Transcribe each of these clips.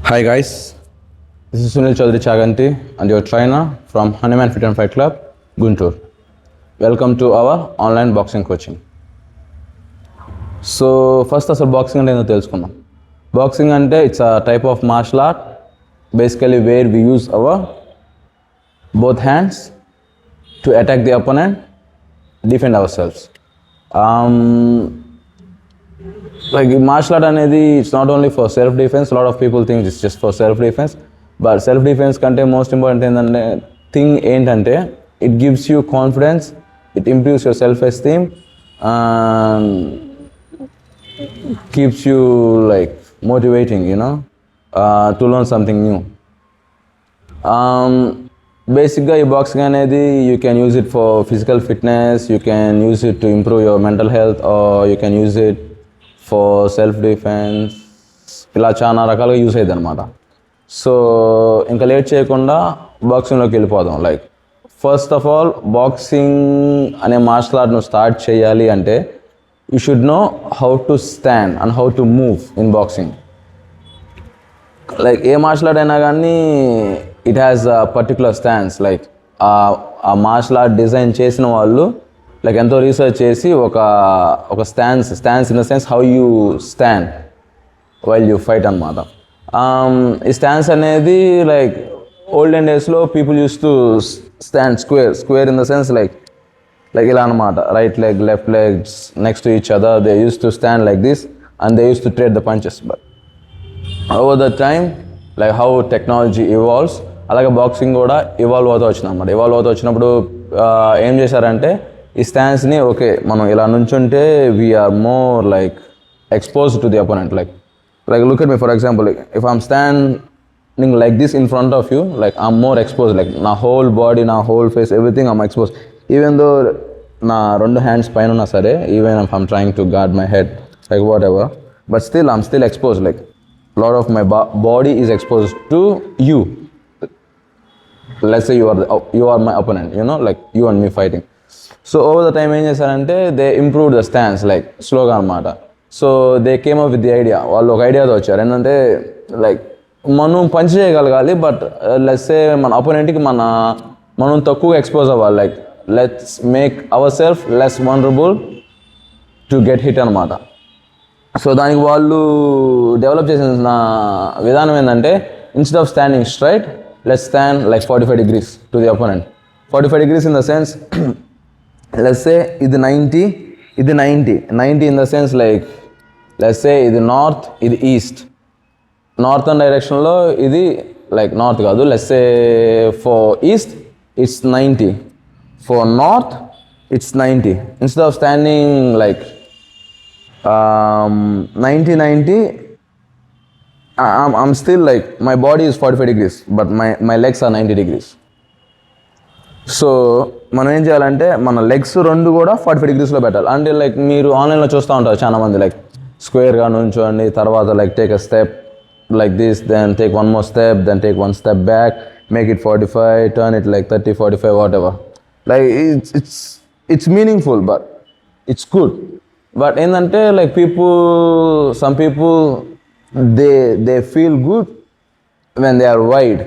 Hi guys, this is Sunil Chaudhary Chaganti and your trainer from Hanuman Fit and Fight Club, Guntur. Welcome to our online boxing coaching. So first అసలు boxing అంటే ఏంటో తెలుసుకుందాం. Boxing అంటే it's a type of martial art basically where we use our both hands to attack the opponent, defend ourselves. Like martial art అనేది it's not only for self defense. A lot of people think it's just for self defense, but self defense కంటే most important ఏంటంటే thing ఏంటంటే it gives you confidence, it improves your self esteem and keeps you like motivating, to learn something new. Basically ఈ boxing అనేది you can use it for physical fitness, you can use it to improve your mental health, or you can use it for self defense. ఇలా చాలా రకాలుగా use అయ్యింది అనమాట. So ఇంకా late చేయకుండా బాక్సింగ్లోకి వెళ్ళిపోదాం. Like first of all boxing అనే మార్షల్ ఆర్ట్ను స్టార్ట్ చేయాలి అంటే you should know how to stand and how to move in boxing. Like ఏ మార్షల్ ఆర్ట్ అయినా కానీ it has a particular stance. Like ఆ మార్షల్ ఆర్ట్ డిజైన్ చేసిన వాళ్ళు లైక్ ఎంతో రీసెర్చ్ చేసి ఒక stance in the sense how you stand while you fight అనమాట. ఈ స్టాన్స్ అనేది లైక్ ఓల్డెన్ డేస్లో people use to stand square in the sense like ఇలా అనమాట. Right leg left legs next to each other, they use to stand like this and they use to trade the punches. But over the time like how technology evolves, అలాగే boxing కూడా evolve అవుతూ వచ్చింది అనమాట. Evolve అవుతూ వచ్చినప్పుడు ఏం చేశారంటే ఈ స్టాండ్స్ని ఓకే మనం ఇలా నుంచుంటే we're more like exposed to the opponent. Like look at me for example, if I'm standing like this in front of you, like I'm more expose. Like నా హోల్ బాడీ, నా whole face, everything I'm expose. Even though నా రెండు hands పైన ఉన్నా సరే, even if I'm trying to guard my head like whatever, but still I'm still expose. Like lot of my body is exposed to you. Let's say you are my opponent, like you and me fighting. So over the time ఏం చేశారంటే they improved the stance like స్లోగా అనమాట. So they came up with the idea. వాళ్ళు ఒక ఐడియాతో వచ్చారు ఏంటంటే like మనం punch చేయగలగాలి, బట్ లెట్స్ సే మన అపోనెంట్కి మనం తక్కువ ఎక్స్పోజ్ అవ్వాలి. Like let's make our self less vulnerable to get hit అనమాట. సో దానికి వాళ్ళు డెవలప్ చేసిన విధానం ఏంటంటే instead of standing straight, let's stand like 45 degrees to the opponent. 45 degrees in the sense let's say ఇది 90, ఇది 90 in the sense like let's say ఇది north, ఇది ఈస్ట్. నార్థన్ డైరెక్షన్లో ఇది లైక్ నార్త్ కాదు, let's say for east it's 90, for north it's 90. Instead of standing like 90, I'm still like my body is 45 degrees, but my legs are 90 degrees. So మనం ఏం చేయాలంటే మన legs రెండు కూడా 45 degreesలో పెట్టాలి. అంటే లైక్ మీరు ఆన్లైన్లో చూస్తూ ఉంటారు చాలా మంది లైక్ స్క్వేర్గా నుంచోండి, తర్వాత like take a step like this, then take one more step, then take one step back, make it 45, turn it like 30, 45, whatever. Like it's meaningful, but it's good. But ఏంటంటే like some people they feel good when they are wide,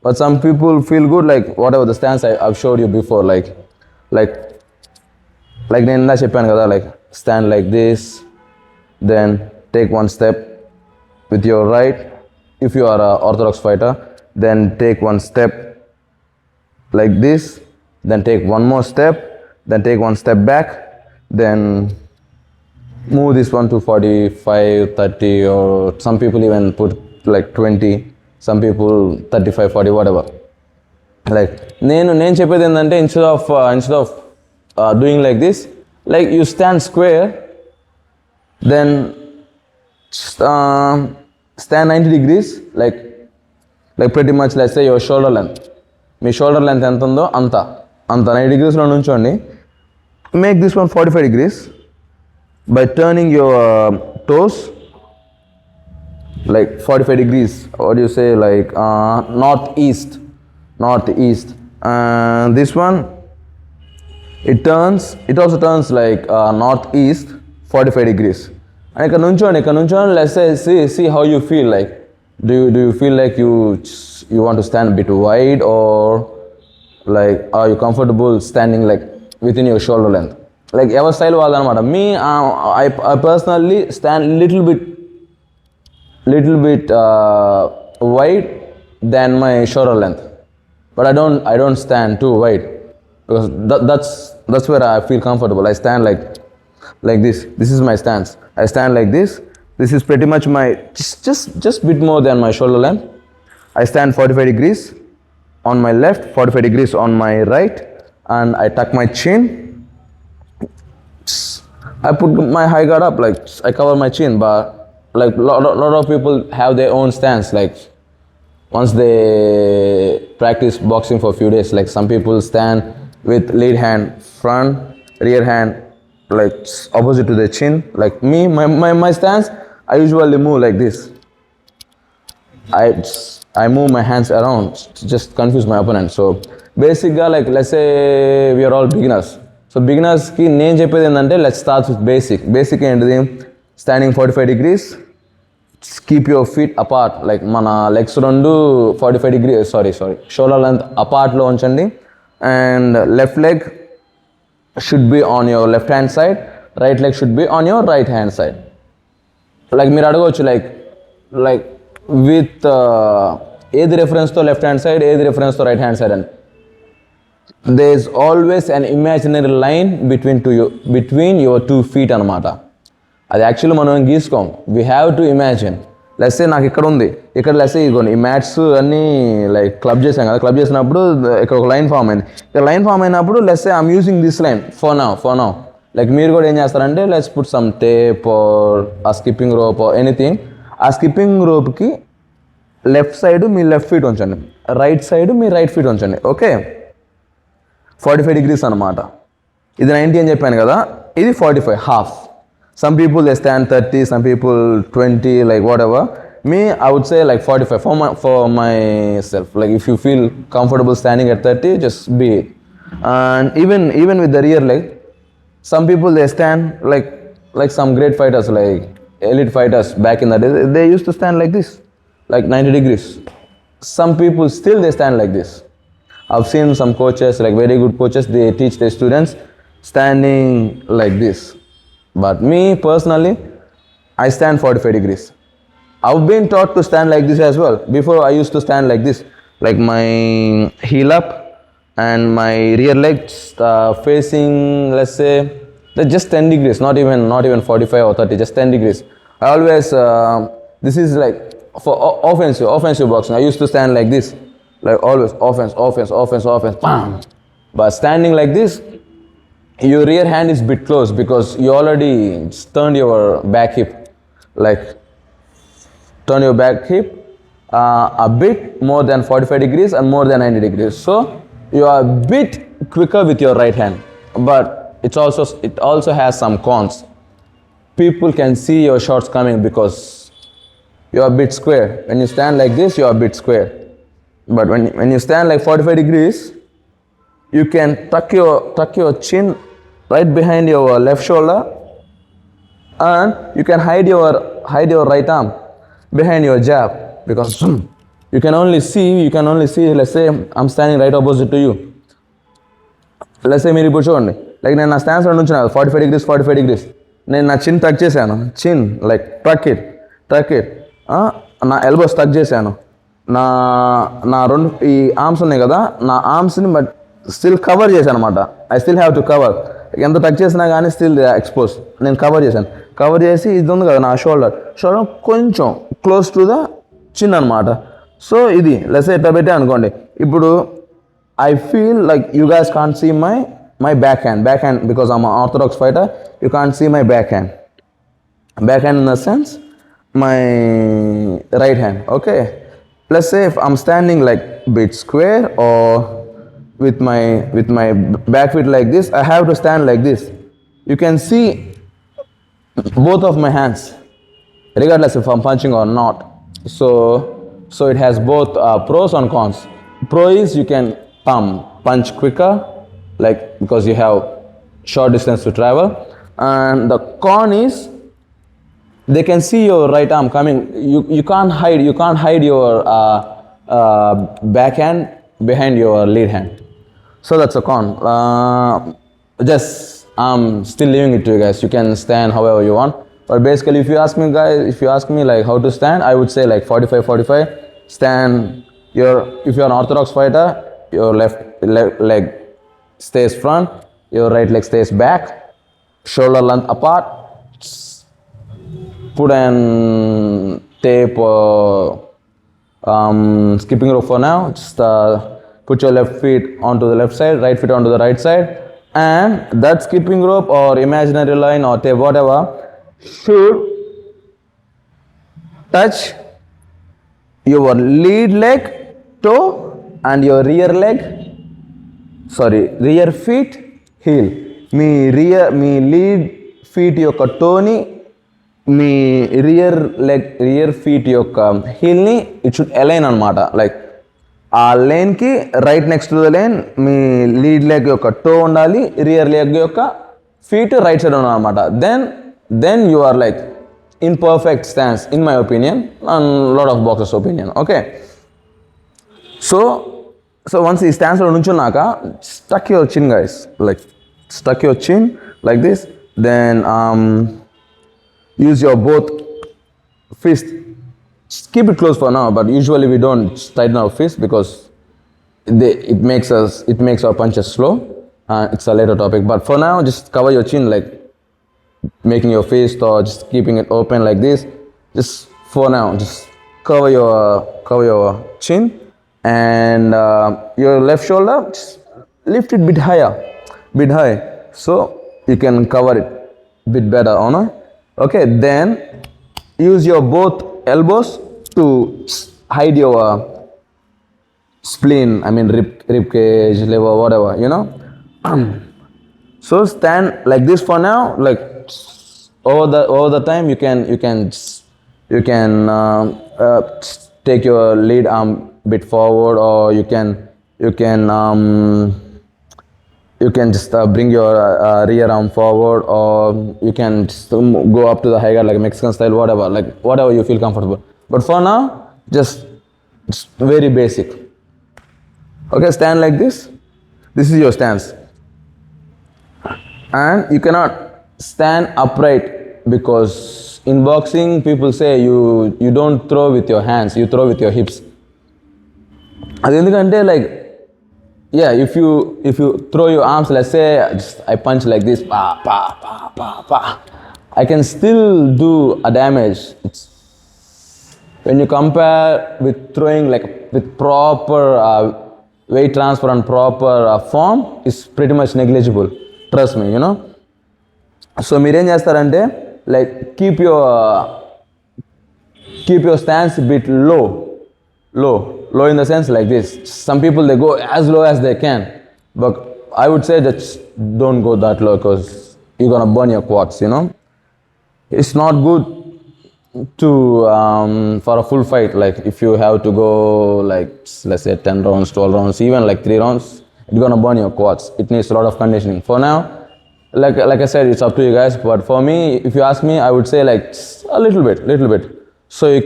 but some people feel good like whatever the stance I've showed you before, like నేను ఇందా చెప్పాను కదా, like stand like this, then take one step with your right if you are an orthodox fighter, then take one step like this, then take one more step, then take one step back, then move this one to 45, 30, or some people even put like 20, some people 35, 40, whatever. Like నేను చెప్పేది ఏంటంటే instead of doing like this, like you stand square, then stand 90 degrees, like pretty much let's say your shoulder length. Me shoulder length ఎంత ఉందో అంత 90 degreesలో నుంచోండి. Make this one 45 degrees by turning your toes like 45 degrees. What do you say, like northeast. This one it also turns like northeast 45 degrees. And ఇక్కడ నుంచోని let's say see how you feel like. Do you feel like you want to stand a bit wide, or like are you comfortable standing like within your shoulder length? Like ఎవరి style వాళ్ళదన్నమాట. Me, I personally stand little bit wide than my shoulder length, but I don't stand too wide because that's where I feel comfortable. I stand like this. This is my stance. I stand like this. This is pretty much my just bit more than my shoulder length. I stand 45 degrees on my left, 45 degrees on my right, and I tuck my chin. I put my high guard up, like I cover my chin, but like lot of people have their own stance. Like once they practice boxing for a few days, like some people stand with lead hand front, rear hand like opposite to the chin. Like me, my stance, I usually move like this. I move my hands around to just confuse my opponent. So basically, like let's say we are all beginners. So beginners ki నేను చెప్పేది ఏంటంటే let's start with basic ఏంటిది, standing 45 degrees, keep your feet apart, like మన legs రెండు 45 degrees shoulder length apart లో ఉంచండి, and left leg should be on your left hand side, right leg should be on your right hand side. Like మీరు అడగవచ్చు like with ఏది reference తో left hand side, ఏది reference తో right hand side అని. there is always an imaginary line between your 2 feet అనమాట. అది actually మనం గీసుకోం. We have to imagine. Let's say నాకు ఇక్కడ ఉంది, ఇక్కడ లెట్సే ఇదిగోండి ఈ మ్యాట్స్ అన్నీ లైక్ క్లబ్ చేసాం కదా, క్లబ్ చేసినప్పుడు ఇక్కడ ఒక లైన్ ఫామ్ అయింది. ఇక్కడ లైన్ ఫామ్ అయినప్పుడు let's say I'm using this line for now. Like మీరు కూడా ఏం చేస్తారంటే let's put some tape or a skipping rope or anything. ఆ స్కిప్పింగ్ రోప్కి లెఫ్ట్ సైడ్ మీ లెఫ్ట్ ఫీట్ ఉంచండి, రైట్ సైడ్ మీ రైట్ ఫీట్ ఉంచండి. ఓకే, 45 degrees అనమాట. ఇది 90 అని చెప్పాను కదా, ఇది 45 half. Some people they stand 30, some people 20, like whatever. Me, I would say like 45 for myself. Like if you feel comfortable standing at 30, just be it. And even with the rear leg, some people they stand like some great fighters, like elite fighters back in the day. They used to stand like this, like 90 degrees. Some people still they stand like this. I've seen some coaches, like very good coaches, they teach their students standing like this. But me personally, I stand 45 degrees. I've been taught to stand like this as well. Before I used to stand like this, like my heel up and my rear legs facing, let's say, just 10 degrees, not even 45 or 30, just 10 degrees. I always, this is like for offensive boxing. I used to stand like this, like always offense, bam. But standing like this, your rear hand is bit close because you already turned your back hip, like turn your back hip a bit more than 45 degrees and more than 90 degrees. So you are a bit quicker with your right hand, but it also has some cons. People can see your shots coming because you are a bit square. When you stand like this, you are a bit square. But when you stand like 45 degrees, you can tuck your chin right behind your left shoulder, and you can hide your right arm behind your jab, because you can only see, let's say I'm standing right opposite to you. Let's say మీరు ఇప్పుడు చూడండి, like నేను నా stance లో నుంచున్నా 45 degrees, నేను నా చిన్ టక్ చేశాను, చిన్ లైక్ ట్రక్ ఇట్, నా ఎల్బోస్ టక్ చేశాను, నా రెండు ఈ ఆర్మ్స్ ఉన్నాయి కదా, నా ఆర్మ్స్ని బట్ స్టిల్ కవర్ చేశాను అనమాట. I still have to cover. ఎంత టచ్ చేసినా కానీ స్టిల్ ఎక్స్పోజ్. నేను కవర్ చేసి ఇది ఉంది కదా నా షోల్డర్ కొంచెం క్లోజ్ టు ద చిన్ అనమాట. సో ఇది లెస్ ఎట్లా పెట్టే అనుకోండి. ఇప్పుడు I feel like you guys can't see my back hand because I'm orthodox fighter. You can't see my back hand in the sense my right hand. Okay, let's say if I'm standing like bit square or with my back foot like this, I have to stand like this. You can see both of my hands regardless if I'm punching or not. So it has both pros and cons. Pro is you can punch quicker, like because you have short distance to travel, and the con is they can see your right arm coming. You can't hide your backhand behind your lead hand. So that's a con. Just I'm still leaving it to you guys. You can stand however you want. But basically, if you ask me, guys, if you ask me like how to stand, I would say like 45-45. Stand. If you're an orthodox fighter, your left leg stays front, your right leg stays back, shoulder length apart. Put an tape or skipping rope for now. Just put your left feet onto the left side, right feet onto the right side, and that skipping rope or imaginary line or tape, whatever, should touch your lead leg toe and your rear feet heel. మీ lead feet యొక్క టోని మీ rear feet యొక్క హీల్ని it should align అనమాట. Like ఆ లేన్కి right next to the lane మీ లీడ్ లెగ్ యొక్క టో ఉండాలి, రియర్ లెగ్ యొక్క ఫీట్ రైట్ సైడ్ ఉండాలన్నమాట. Then you are like in perfect stance in my opinion and lot of boxers opinion. Okay, so once ఈ స్టాన్స్లో నుంచున్నాక stuck your chin guys, like stuck your chin like this. Then use your both fist. Keep it close for now, but usually we don't tighten our fist because it makes our punches slow. It's a later topic, but for now just cover your chin, like making your fist or just keeping it open like this. Just for now, just cover your chin, and your left shoulder, just lift it bit high, so you can cover it bit better, no? Okay, then use your both elbows to hide your spleen, I mean rib cage, liver, whatever, you know. So stand like this for now. Like over the time you can take your lead arm bit forward, or you can just bring your rear arm forward, or you can just go up to the high guard like Mexican style, whatever you feel comfortable. But for now, just very basic. Okay, stand like this. This is your stance. And you cannot stand upright, because in boxing people say you don't throw with your hands, you throw with your hips. Adi endukante like, yeah, if you throw your arms, let's say I punch like this, pa pa pa pa pa, I can still do a damage. When you compare with throwing like with proper weight transfer and proper form, is pretty much negligible. Trust me, you know. So మీరు ఏం చేస్తారంటే like keep your stance a bit low in the sense like this. Some people they go as low as they can, but I would say that don't go that low, because you're gonna burn your quads, you know. It's not good to for a full fight. Like if you have to go like let's say 10 rounds, 12 rounds, even like 3 rounds, it's gonna burn your quads. It needs a lot of conditioning. For now, like I said, it's up to you guys, but for me, if you ask me, I would say like a little bit, so you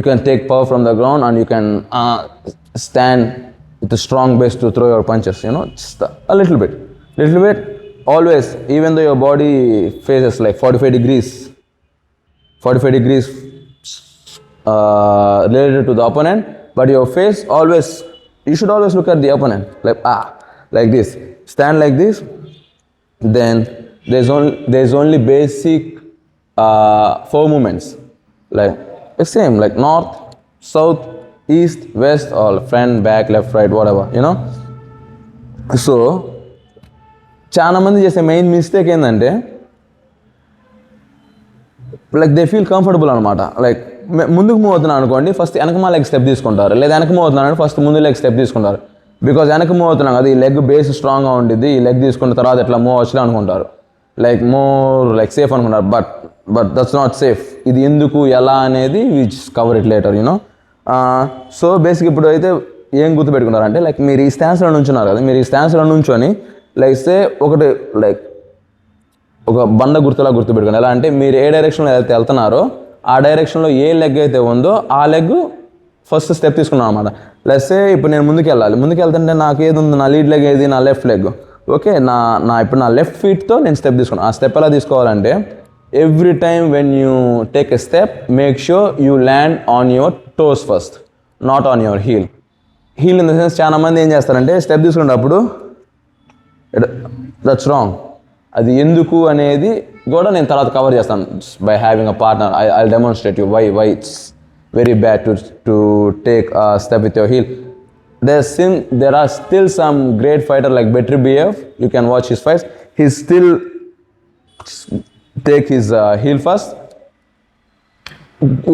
can take power from the ground, and you can stand with a strong base to throw your punches, you know. Just a little bit always, even though your body faces like 45 degrees related to the opponent, but your face always, you should always look at the opponent like this. Stand like this. Then there's only basic 4 movements, like the same, like north, south, east, west, or front, back, left, right, whatever, you know. So చాలా మంది చేసే main mistake ఏంటంటే like they feel comfortable అనమాట. Like ముందుకు move అవుతున్నాను అనుకోండి, first వెనకమా leg step తీసుకుంటారు, లేదా వెనక మూవ్ అవుతున్నాను ఫస్ట్ ముందు లెగ్ స్టెప్ తీసుకుంటారు. బికాజ్ వెనక మూవ్ అవుతున్నాం కదా, ఈ లెగ్ బేస్ స్ట్రాంగ్గా ఉంటుంది, ఈ లెగ్ తీసుకున్న తర్వాత ఎట్లా మూవ్ అవచ్చు అనుకుంటారు, లైక్ మోర్ లైక్ సేఫ్ అనుకుంటారు. But that's not safe. ఇది ఎందుకు ఎలా అనేది we just cover it later, you know. So basic ఇప్పుడు అయితే ఏం గుర్తుపెట్టుకున్నారంటే, లైక్ మీరు ఈ స్టాన్స్లో నుంచున్నారు కదా, మీరు ఈ స్టాన్స్లో నుంచొని లైక్ సే ఒకటి లైక్ ఒక బండ గుర్తులా గుర్తుపెట్టుకోండి. ఎలా అంటే మీరు ఏ డైరెక్షన్లో అయితే వెళ్తున్నారో ఆ డైరెక్షన్లో ఏ లెగ్ అయితే ఉందో ఆ లెగ్ ఫస్ట్ స్టెప్ తీసుకున్నాను అనమాట. లెట్సే ఇప్పుడు నేను ముందుకు వెళ్తుంటే నాకు ఏది ఉంది, నా లీడ్ లెగ్ ఏది, నా లెఫ్ట్ లెగ్. ఓకే, ఇప్పుడు నా లెఫ్ట్ ఫీట్తో నేను స్టెప్ తీసుకున్నాను. ఆ స్టెప్ ఎలా తీసుకోవాలంటే every time when you take a step make sure you land on your toes first, not on your heel. Heel in the sense చాలా మంది ఏం చేస్తారంటే స్టెప్ తీసుకునేటప్పుడు దట్స్ రాంగ్. అది ఎందుకు అనేది కూడా నేను తర్వాత కవర్ చేస్తాను. By having a partner I demonstrate you why it's very bad to take step with your heel. There are still some great fighter like Beterbiev. You can watch his fights. He still take his heel first.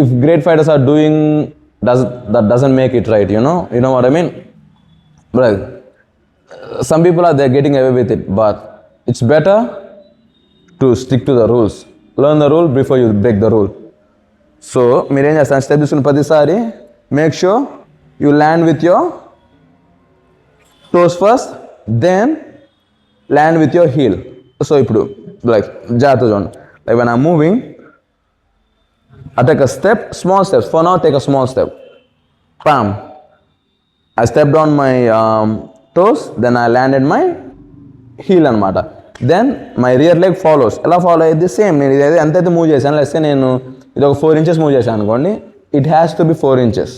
If great fighters are doing that doesn't make it right. You know what I mean? But some people are there getting away with it, but it's better to stick to the rules. Learn the rule before you break the rule. So మీరు ఏం చేస్తాను, step తీసుకున్న ప్రతిసారి make sure you land with your toes first, then land with your heel. So ఇప్పుడు like జాగ్రత్త చూడండి. Like when I'm moving, I take a step, small steps. For now, take a small step. Bam. I stepped on my toes, then I landed my heel అనమాట. Then my rear leg follows. ఎలా follow అయ్యింది? Same నేను ఇది ఎంతైతే move చేశాను, లేస్తే నేను ఇది ఒక 4 inches మూవ్ చేశాను అనుకోండి, it has to be 4 inches,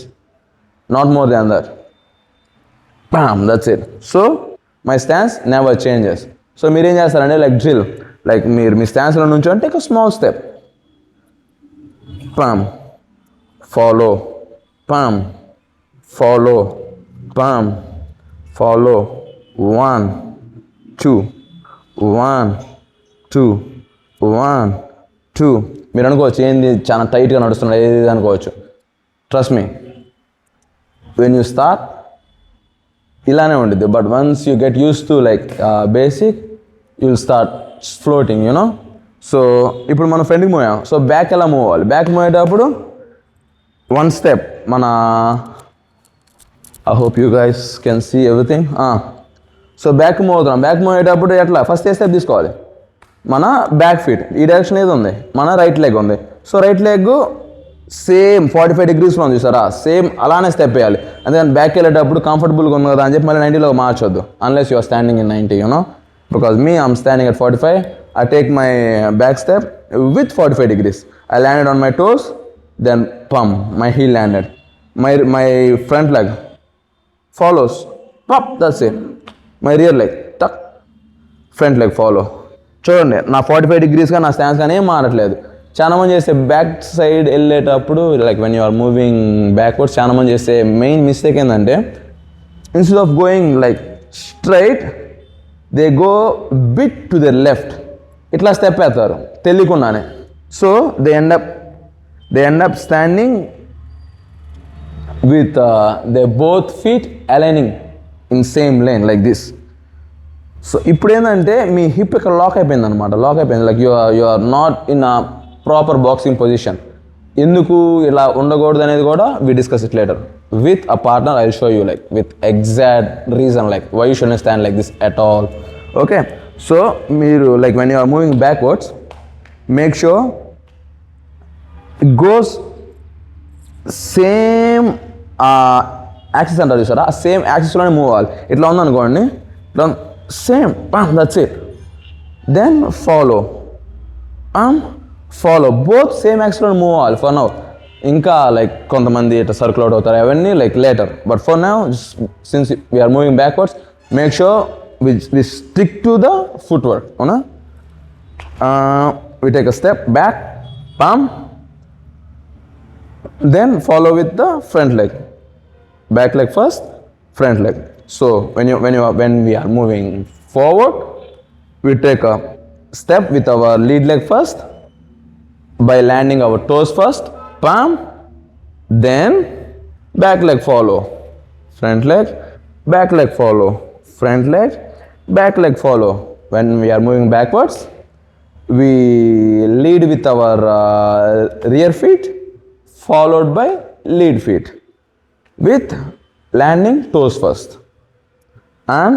not more than that. Bam, that's it. So my stance never changes. So మీరు ఏం చేస్తారంటే లైక్ డ్రిల్, లైక్ మీరు మీ స్టాన్స్లో నుంచి అంటే ఒక small step, palm follow, palm follow, palm follow, 1 2 1 2 1 2. మీరు అనుకోవచ్చు ఏంది చాలా టైట్గా నడుస్తున్నాడు ఏది అనుకోవచ్చు. Trust me, when you start ఇలానే ఉంటుంది. But once you get use to like basic you will start floating, you know. So ఇప్పుడు మనం ఫ్రంట్కి మూవ్ అయ్యాం. సో బ్యాక్ ఎలా మూవ్ అవ్వాలి? బ్యాక్ మూవ్ అయ్యేటప్పుడు 1 step మన I hope you guys can see everything. So back move అవుతున్నాం. Back move అయ్యేటప్పుడు ఎట్లా? ఫస్ట్ ఏ స్టెప్ తీసుకోవాలి, మన బ్యాక్ ఫీట్ ఈ డైరెక్షన్ ఏది ఉంది, మన రైట్ లెగ్ ఉంది. సో రైట్ లెగ్ సేమ్ 45 degreesలో ఉంది చూసారా, సేమ్ అలానే స్టెప్ వేయాలి. అందుకని బ్యాక్ వెళ్ళేటప్పుడు కంఫర్టబుల్గా ఉంది కదా అని చెప్పి మళ్ళీ 90లో మార్చొద్దు, unless you are standing in 90, you know. Because me I'm standing at 45. I take my back step with 45 degrees. I landed on my toes, then pump, my heel landed. My front leg follows, pop, that's it. My rear leg, tuck, front leg follow. చూడండి నా 45 degreesగా నా stance కానీ ఏం మారట్లేదు. చాలా మంది చేసే back side వెళ్ళేటప్పుడు like when you are moving backwards, చాలా మంది చేసే మెయిన్ మిస్టేక్ ఏంటంటే instead of going like straight they go bit to the left, ఇట్లా స్టెప్ వేస్తారు తెలియకుండానే. So they end up standing with they both feet aligning in same lane like this. So ఇప్పుడు ఏంటంటే మీ hip ఇక్కడ lock అయిపోయింది అనమాట, lock అయిపోయింది. Like you are not in a proper boxing position. ఎందుకు ఇలా ఉండకూడదు అనేది కూడా we discuss it later with a partner. I will show you like with exact reason like why you should stand like this at all. Okay, so మీరు like when you are moving backwards make sure it goes same axis అంటారు చూసారా, ఆ same యాక్సిస్లోనే move అవ్వాలి. ఇట్లా ఉందనుకోండి, ఇట్లా same that's it. Then follow, follow, both same యాక్సిస్లో move అవ్వాలి ఫర్ నౌ. ఇంకా లైక్ కొంతమంది ఇట్లా సర్కిల్ అవుట్ అవుతారు, అవన్నీ like later. But for now since we're moving backwards make sure we stick to the footwork, అవునా. We take a step back, palm, then follow with the front leg, back leg first, front leg. So when we are moving forward, we take a step with our lead leg first by landing our toes first, palm, then back leg follow, front leg, back leg follow, front leg, back leg follow. When we are moving backwards, we lead with our rear feet followed by lead feet with landing toes first and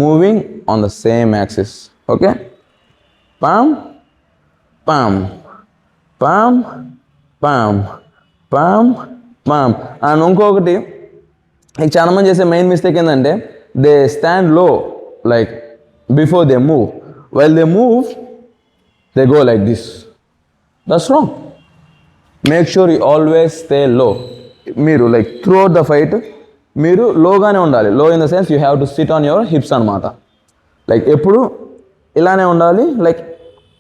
moving on the same axis. Okay, palm, palm palm palm palm palm. And ఇంకొకటి చాలా మంది చేసే main mistake ఏంటంటే they stand low like before they move. While they move they go like this. That's wrong. Make sure you always stay low. మీరు like throughout the fight మీరు లోగానే ఉండాలి. Low in the sense you have to sit on your hips అనమాట. Like ఎప్పుడు ఇలానే ఉండాలి, like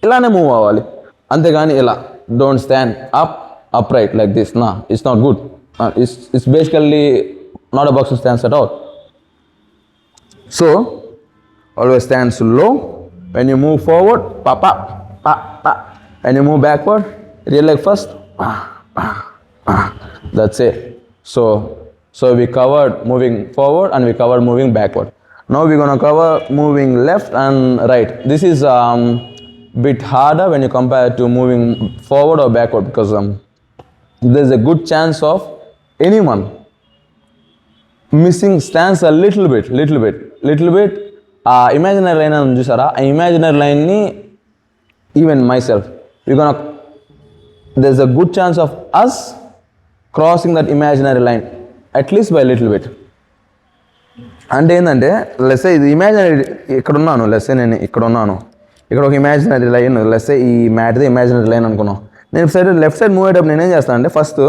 ఇలానే move అవ్వాలి, అంతేగాని ఇలా don't stand up right like this. No it's not good. It's basically not a boxing stance at all. So always stands low. When you move forward, pa pa pa pa. When you move backward, rear leg first. Pa, pa, pa. That's it. So we covered moving forward and we covered moving backward. Now we're gonna cover moving left and right. This is bit harder when you compare to moving forward or backward because there's a good chance of anyone missing stance a little bit. ఆ imaginary line అని చూసారా, ఆ imaginary లైన్ని even myself there's a good chance of us crossing that imaginary line at least by little bit. అంటే ఏంటంటే లెస్సే ఇది imaginary, ఇక్కడున్నాను, లెస్సే నేను ఇక్కడున్నాను, ఇక్కడ ఒక ఇమాజినరీ లైన్, లెస్సే ఈ మ్యాట్ది ఇమాజినరీ లైన్ అనుకున్నాం. నేను లెఫ్ట్ సైడ్ మూవ్ అయ్యేటప్పుడు నేనేం చేస్తాను అంటే ఫస్ట్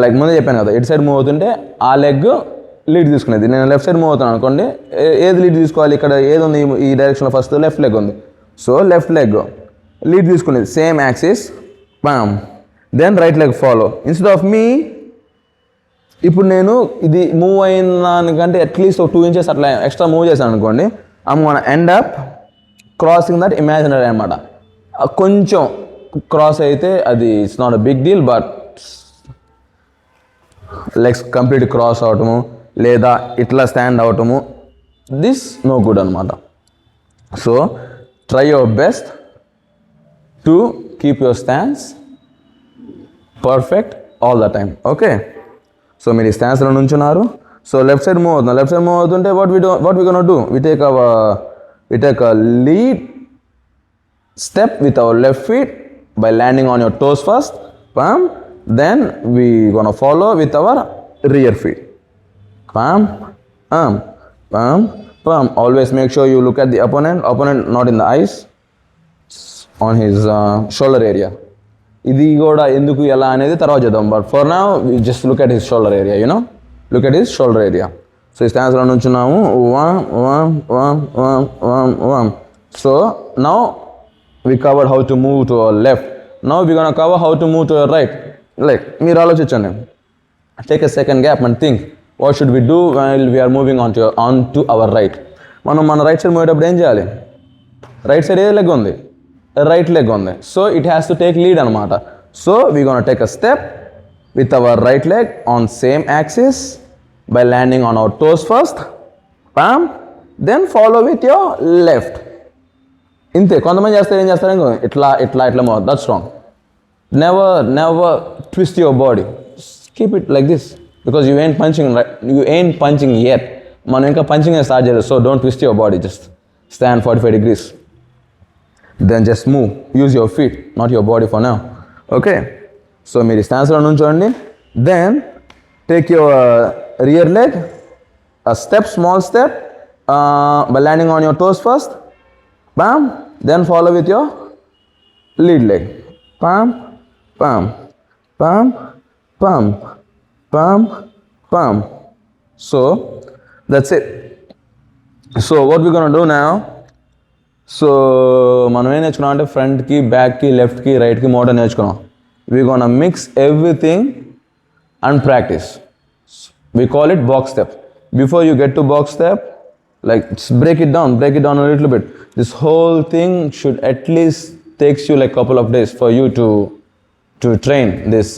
లైక్ ముందే చెప్పాను కదా, ఇటు సైడ్ మూవ్ అవుతుంటే ఆ లెగ్ లీడ్ తీసుకునేది. నేను లెఫ్ట్ సైడ్ మూవ్ అవుతాను అనుకోండి, ఏది లీడ్ తీసుకోవాలి, ఇక్కడ ఏది ఉంది ఈ డైరెక్షన్లో, ఫస్ట్ లెఫ్ట్ లెగ్ ఉంది, సో లెఫ్ట్ లెగ్ లీడ్ తీసుకునేది same axis, palm, then right leg follow. Instead of మీ ఇప్పుడు నేను ఇది మూవ్ అయిన దానికంటే అట్లీస్ట్ ఒక 2 inches అట్లా ఎక్స్ట్రా మూవ్ చేశాను అనుకోండి, I'm gonna end up crossing that imaginary అనమాట. కొంచెం క్రాస్ అయితే అది it's not a big deal, but legs complete cross అవటము లేదా ఇట్లా స్టాండ్ అవటము, దిస్ నో గుడ్ అనమాట. So try your best to keep your stands perfect all the time. Okay, so మీరు ఈ స్టాండ్స్లో నుంచున్నారు. సో లెఫ్ట్ సైడ్ మూవ్ అవుతుంది, లెఫ్ట్ సైడ్ మూవ్ అవుతుంటే what we can do, we take a lead step with our left feet by landing on your toes first, palm, then we gonna follow with our rear feet, palm, palm, palm, palm. Always make sure you look at the opponent not in the eyes, on his shoulder area. ఇది కూడా ఎందుకు ఎలా అనేది తర్వాత చేద్దాం, but for now we just look at his shoulder area, you know, look at his shoulder area. So ఈ స్టాన్స్లో నుంచున్నాము, um. So now we covered how to move to our left. Now we're gonna cover how to move to our right. Like మీరు ఆలోచించండి, take a second gap and think what should we do while we are moving on to our right. మనం మన right side move అయ్యేటప్పుడు ఏం చేయాలి, right side ఏ leg ఉంది, right leg ఉంది, so it has to take lead అనమాట. So we gonna take a step with our right leg on same axis by landing on our toes first, palm, then follow with your left. ఇంతే. కొంతమంది చేస్తారు, ఏం చేస్తారు, ఇట్లా move. That's wrong. Never twist your body, keep it like this, because you ain't punching yet. మనం ఇంకా punching start చేయలేదు. So don't twist your body, just stand 45 degrees, then just move, use your feet, not your body for now. Okay, so మీరు స్టాన్స్లో నుంచోండి, then take your rear leg small step by landing on your toes first, palm, then follow with your lead leg, palm, palm, palm, palm, palm, palm. So that's it. So what we're gonna do now, so మనం ఏం నేర్చుకున్నాం అంటే ఫ్రంట్కి, బ్యాక్కి, లెఫ్ట్కి, రైట్కి model నేర్చుకున్నాం. we're gonna mix everything and practice. We call it box step. Before you get to box step, like just break it down a little bit. This whole thing should at least takes you like couple of days for you to train this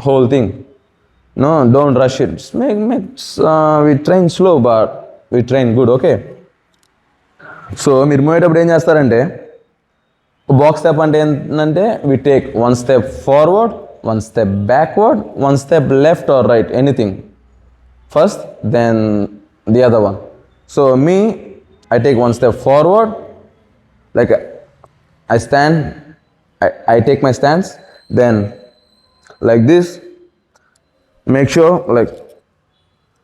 whole thing. No, don't rush it. Just we train slow but we train good. Okay, so మీరు మూవేటప్పుడు ఏం చేస్తారంటే, box step అంటే ఏంటంటే we take one step forward, one step backward, one step left or right, anything first, then the other one. So I take one step forward, like I stand, I take my stance, then like this, make sure like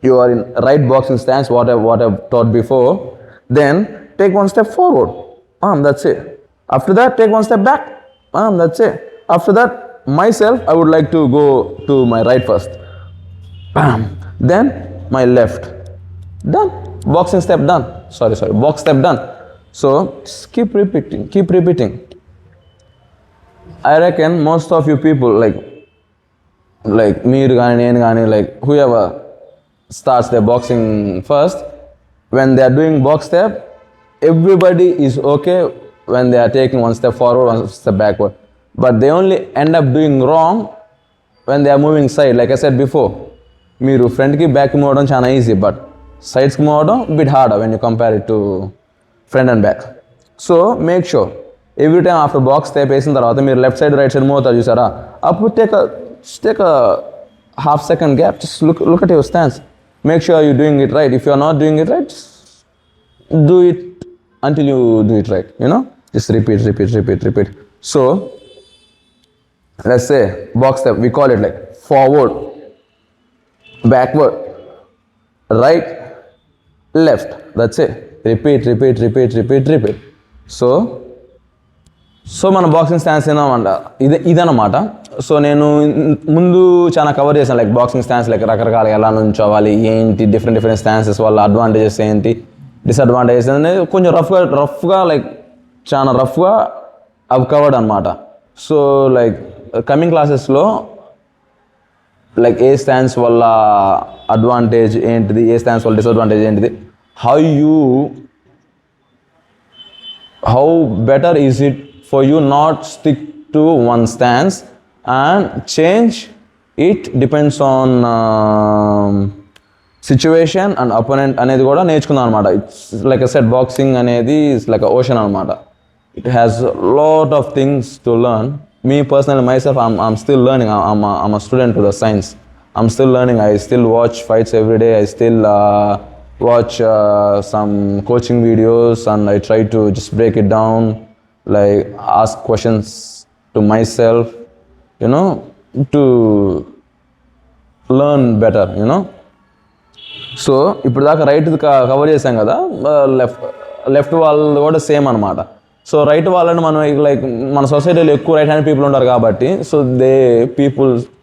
you are in right boxing stance, what I've taught before, then take one step forward, that's it. After that, take one step back, that's it. After that, myself, I would like to go to my right first, then my left, done, boxing step done, sorry, box step done. So just keep repeating. I reckon most of you people like మీరు కానీ నేను కానీ like whoever starts their boxing first, when they are doing box step, everybody is okay when they are taking one step forward, one step backward, but they only end up doing wrong when they are moving side. Like I said before, మీరు ఫ్రంట్కి బ్యాక్కి move అవడం చాలా easy, but సైడ్స్కి move అవడం bit hard when you compare it to front and back. So make sure every time after box step వేసిన తర్వాత మీరు left side right side move అవుతారు చూసారా, అప్పుడు take a half second gap, just look at your stance, make sure you're doing it right. If you're not doing it right, just do it until you do it right, just repeat. So let's say box step, we call it like forward, backward, right, left, that's it. Repeat. So మన boxing stance ఏమన్నమాట ఇదన్నమాట. So నేను ముందు చాలా cover చేశాను like boxing stance like రకరకాలుగా ఎలా నుంచోవాలి, ఏంటి different స్టాన్సెస్ వల్ల అడ్వాంటేజెస్ ఏంటి, డిసడ్వాంటేజెస్ అనేది కొంచెం రఫ్గా లైక్ చాలా రఫ్గా అవి కవర్డ్ అనమాట. సో లైక్ కమింగ్ క్లాసెస్లో లైక్ ఏ స్టాన్స్ వల్ల అడ్వాంటేజ్ ఏంటిది, ఏ స్టాన్స్ వల్ల డిసడ్వాంటేజ్ ఏంటిది, how better is it for you not stick to one stance and change it depends on situation and opponent అనేది కూడా నేర్చుకున్నాను అనమాట. It's like I said, boxing అనేది ఇట్స్ లైక్ ఓషన్ అనమాట. It has lot of things to learn. Me personally, myself, I'm still learning. I'm a student to the science. I'm still learning. I still watch fights every day. I still watch some coaching videos and I try to just break it down, like ask questions to myself, to learn better, so ఇప్పుడు దాకా right cover చేసాం కదా, left వాళ్ళు కూడా same అనమాట. So right వాళ్ళని మనం like మన సొసైటీలో ఎక్కువ రైట్ హ్యాండ్ పీపుల్ ఉంటారు కాబట్టి, సో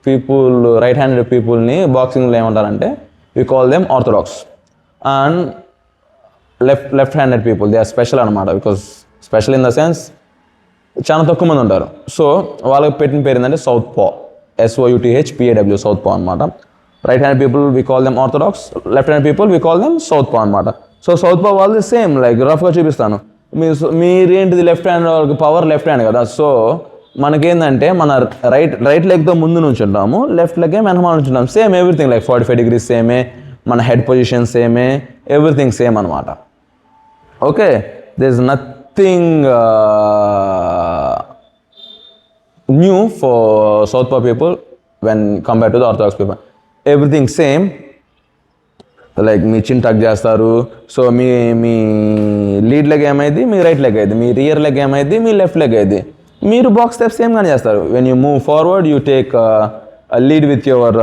పీపుల్ రైట్ హ్యాండెడ్ పీపుల్ని బాక్సింగ్లో ఏమంటారంటే we call them orthodox. And left-handed people, they are special అనమాట. Because special in the sense చాలా తక్కువ మంది ఉంటారు. సో వాళ్ళకి పెట్టిన పేరు ఏంటంటే సౌత్ పా, SOUTHPAW, సౌత్ పా అనమాట. Right hand people we call them orthodox, left hand people we call them southpaw అనమాట. సో సౌత్ పా వాళ్ళది సేమ్ లైక్ రఫ్గా చూపిస్తాను. మీరేంటిది లెఫ్ట్ హ్యాండ్ వాళ్ళకి పవర్ లెఫ్ట్ హ్యాండ్ కదా. సో మనకేంటంటే మన రైట్ లెగ్తో ముందు నుంచి ఉంటాము, లెఫ్ట్ లెగ్ వెనక నుంచి ఉంటాము. సేమ్ ఎవ్రీథింగ్ లైక్ 45 degrees సేమే, మన హెడ్ పొజిషన్ సేమే, ఎవ్రీథింగ్ సేమ్ అనమాట. Okay, there is nothing new for southpaw people when compare to the orthodox people. Everything same. Like మీ చిన్ టక్ చేస్తారు. సో మీ lead leg ఏమైంది, మీ right leg అయింది, మీ rear leg ఏమైంది, మీ left leg అయింది. మీరు box step same గానే చేస్తారు. When you move forward you take lead with your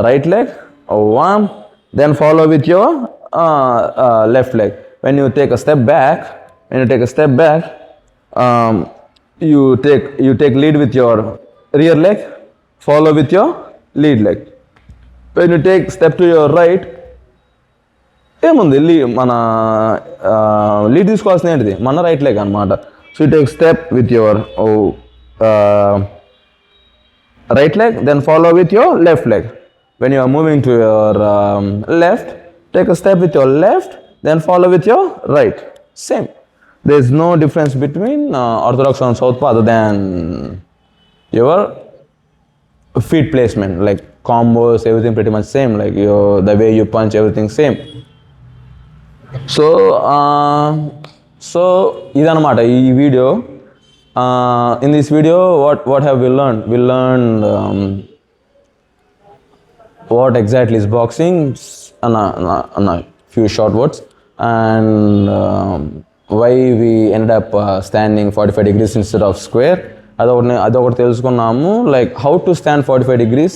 right leg, one, then follow with your left leg. When you take a step back, you take lead with your rear leg, follow with your lead leg. When you take step to your right, ఏముంది మన lead తీసుకోవాల్సిన ఏంటిది మన right leg అనమాట. So you take step with your right leg, then follow with your left leg. When you are moving to your left, take a step with your left, then follow with your right. Same. There is no difference between orthodox and southpaw other than your feet placement, like combos, everything pretty much same. Like the way you punch, everything same. So idanamata ee video. In this video, what have we learned? We learned what exactly is boxing, and a few short words, and why we end up standing 45 degrees instead of square అదొకటి తెలుసుకున్నాము. Like how to stand 45 degrees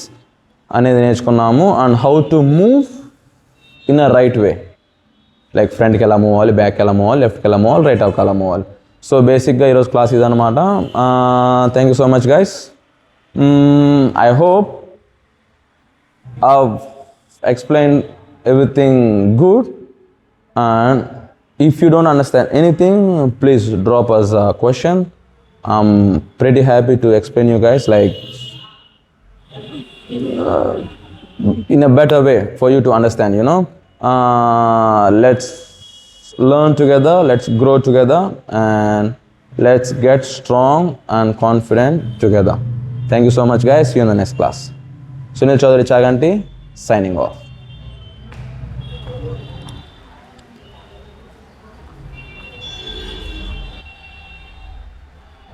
అనేది నేర్చుకున్నాము. And how to move in a right way, like ఫ్రంట్కి ఎలా move అవ్వాలి, బ్యాక్కి ఎలా move అవ్వాలి, లెఫ్ట్కి ఎలా మూవ్ అవ్వాలి, రైట్ అవకి ఎలా మూవ్ అవ్వాలి. సో బేసిక్గా ఈరోజు క్లాస్ ఇదనమాట. Thank you so much guys. I hope I've explained everything good, and if you don't understand anything, please drop us a question. I'm pretty happy to explain you guys like in a better way for you to understand, you know. Let's learn together, let's grow together, and let's get strong and confident together. Thank you so much guys. See you in the next class. Sunil Chaudhary Chaganti signing off.